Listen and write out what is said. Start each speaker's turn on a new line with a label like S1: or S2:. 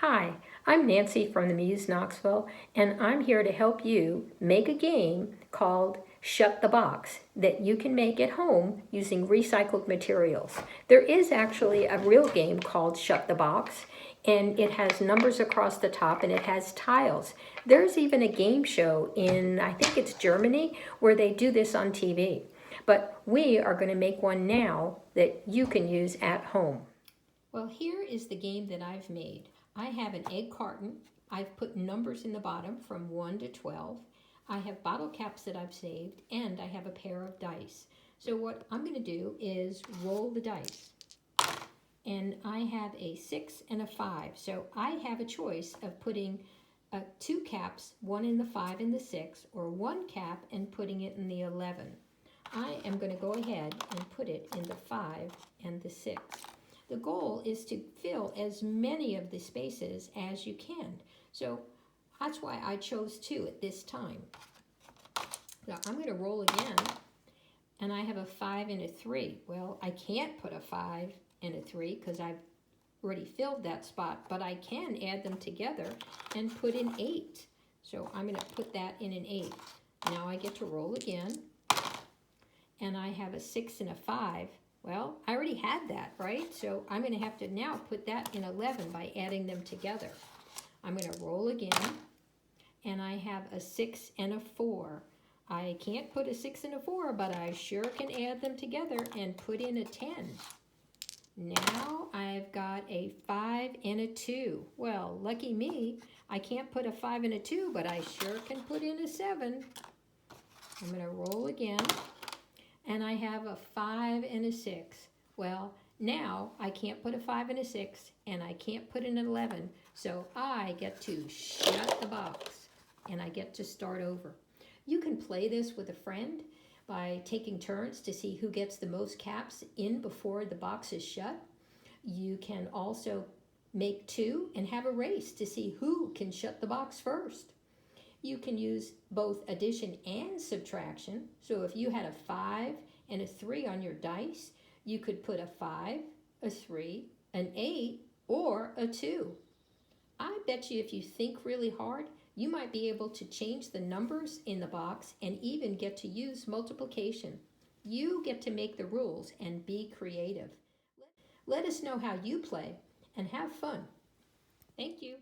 S1: Hi, I'm Nancy from the Muse Knoxville, and I'm here to help you make a game called Shut the Box that you can make at home using recycled materials. There is actually a real game called Shut the Box, and it has numbers across the top and it has tiles. There's even a game show in, I think it's Germany, where they do this on TV. But we are going to make one now that you can use at home. Well, here is the game that I've made. I have an egg carton. I've put numbers in the bottom from 1 to 12. I have bottle caps that I've saved, and I have a pair of dice. So what I'm going to do is roll the dice. And I have a 6 and a 5. So I have a choice of putting two caps, one in the 5 and the 6, or one cap and putting it in the 11. I am going to go ahead and put it in the 5 and the 6. The goal is to fill as many of the spaces as you can. So that's why I chose 2 at this time. Now I'm going to roll again, and I have a 5 and a 3. Well, I can't put a 5 and a 3 because I've already filled that spot, but I can add them together and put in 8. So I'm going to put that in an 8. Now I get to roll again, and I have a 6 and a 5. Well, I already had that, right? So I'm going to have to now put that in 11 by adding them together. I'm going to roll again, and I have a 6 and a 4. I can't put a 6 and a 4, but I sure can add them together and put in a 10. Now I've got a 5 and a 2. Well, lucky me, I can't put a 5 and a 2, but I sure can put in a 7. I'm going to roll again, and I have a 5 and a 6. Well, now I can't put a 5 and a 6, and I can't put in an 11, so I get to shut the box, and I get to start over. You can play this with a friend by taking turns to see who gets the most caps in before the box is shut. You can also make 2 and have a race to see who can shut the box first. You can use both addition and subtraction. So if you had a 5 and a 3 on your dice, you could put a 5, a 3, an 8, or a 2. I bet you if you think really hard, you might be able to change the numbers in the box and even get to use multiplication. You get to make the rules and be creative. Let us know how you play and have fun. Thank you.